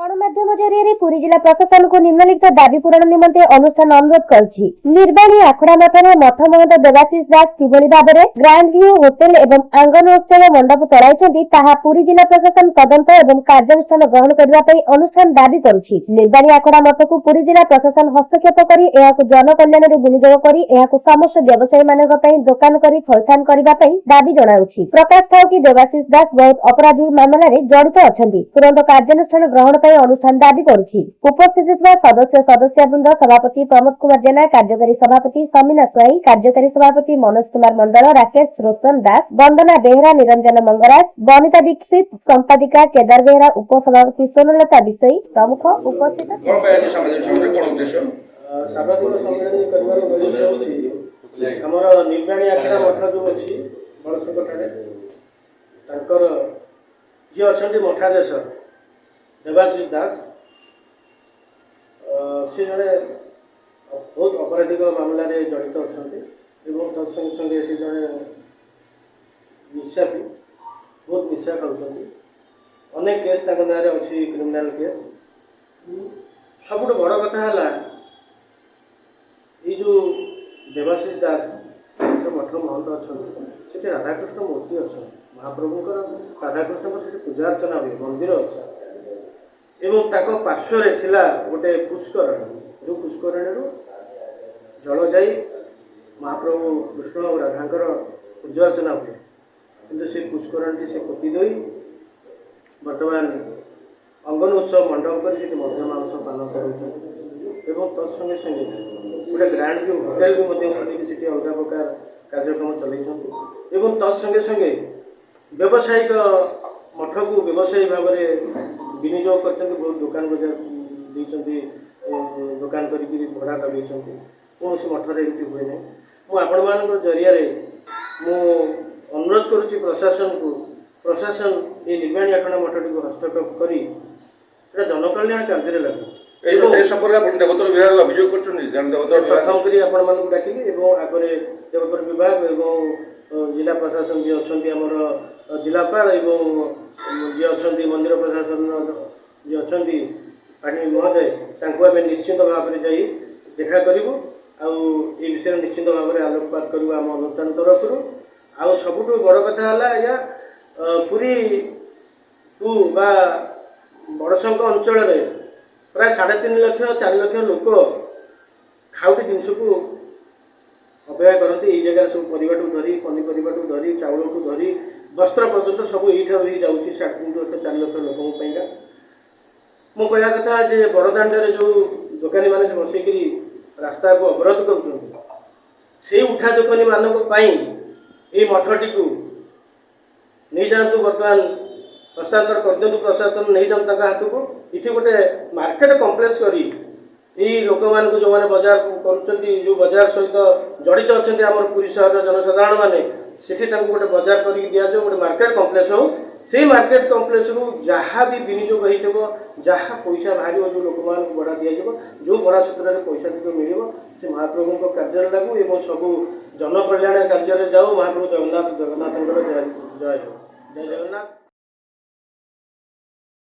गणमाध्यम जरिए पुरी जिला प्रशासन को निम्नलिखित दाबी पूरण निमंते अनुष्ठान अनुरोध करुछि। निर्वाणी आखड़ा मठरे मठ महंत देवाशीष दास किभली भाव में ग्रांड व्यू होटेल एवं आंगन उत्सव मंडप चलाइछन्ति ताहा पुरी जिला प्रशासन तदंत एवं कार्यानुष्ठान ग्रहण करबा पई अनुष्ठान दाबी करुछि। निर्वाणी आखड़ा मठ को पुरी जिला प्रशासन हस्तक्षेप करी एहाकु जन कल्याण रे विनियोग करी एहाकु समस्त व्यवसायी मानक पई दुकान करी थैथान करबा पई दाबी जणाउछि। प्रकाश थाउ कि देवाशीष दास बहुत अपराधी मामला रे जड़ित अछन्ति। तुरंत कार्यानुष्ठान ग्रहण पई अनुष्ठान दाबी करुछि। उपस्थित सदस्यवृंद सभापति प्रमोद कुमार जेना, कार्यकारी सभापति समीना स्वाई, कार्यकारी सभापति मनोज कुमार मंडल, राकेश रोशन दास, वंदना बेहरा, निरंजन मंगराज, बनिता दीक्षित, संपादिका केदार बेहरा, उपसभापति सोनलता विषयी प्रमुख उपस्थित। निर्वाणी आखड़ा मठ जो अच्छी बड़संकटे जी अच्छा मठाधीश देवाशीष दास सी जड़े बहुत अपराधिक मामला जड़ित अच्छा तत्संगे संगे सी जड़े निशा भी बहुत निशा खाऊँ अनेक केस ना अच्छी क्रिमिनाल केस सबुठ बड़ कथा है ये जो देवाशीष दास मठ महंत अच्छा से राधाकृष्ण मूर्ति अच्छा महाप्रभुंर राधाकृष्ण से पूजा अर्चना हुए मंदिर अच्छा एवं ताको पार्श्वे थिला गोटे पुष्करणी जो पुष्करणी जल जाई महाप्रभु कृष्ण और राधांकर पूजा अर्चना हुए किंतु से पुष्करणी से पोतीदे बर्तमान अंगन उत्सव मंडप कर मध्य मांस पान कर तत्संगे संगे गोटे ग्रांड व्यू होटेल भी अलग प्रकार कार्यक्रम चलते तत्संगे संगे व्यावसायिक मठ को व्यवसायी भाव में विनियोग कर बहुत दुकान बजार देती दुकान करी भड़ा लगे कौन मठर एमती हुए ना मुझे आपण जरिया अनुरोध करुच्ची प्रशासन को प्रशासन ये निर्वाणी आखड़ा मठ को हस्तक्षेप करी जनकल्याण कार्य लगे देवोत्तर विभाग अभियोग प्रथम करी आपण डाकिली आगे देवोत्तर विभाग एवं जिला प्रशासन जी अच्छा आमर जिलापाल जी अच्छा मंदिर प्रशासन जी अच्छा पाणी महोदय आम निश्चित भाव में जाई देखा करूँ आई विषय निश्चित भाव में आलोकपात करूँ आम अनुष्ठान तरफ आ सबुठ बड़ कथा है आज्ञा पुरी टू बा बड़शंख अंचल प्राय 3.5 लाख 4 लाख लोक खाउटी जिनस को अपेक्षा करते ये जगह सब परिवार धरी पनीपरिया धरी चाउल धरी वस्त्र पर्यटन सब यही जाऊँगी 3.5 लाख 4 लाख लोक मो कह कथा जे बड़दाण्डे जो दोकानी मैंने बसिक रास्ता को अवरोध कर उठा दोकानी मानी मठटी को नहीं जातु बर्तमान हस्तांतर कर दिखाँ प्रशासन नहीं जाऊँ हाथ को ये गोटे मार्केट कम्प्लेक्स करी लोक मान जो मैंने बजार कर जो बजार सहित जड़ित अच्छा आम पुरी सहर जनसाधारण मैंने गोटे बजार कर दि जाऊ गोटे मार्केट कम्प्लेक्स हो से मार्केट कम्प्लेक्स रु जहाँ भी विनियोग हो जहाँ पैसा बाहर जो लोक मान भड़ा दि जो भड़ा सूत्र में पैसा टी मिल से महाप्रभु कार्य लागू और सब जनकल्याण कार्य जाऊ महाप्रभु जगन्नाथ जगन्नाथ जय जय जगन्नाथ।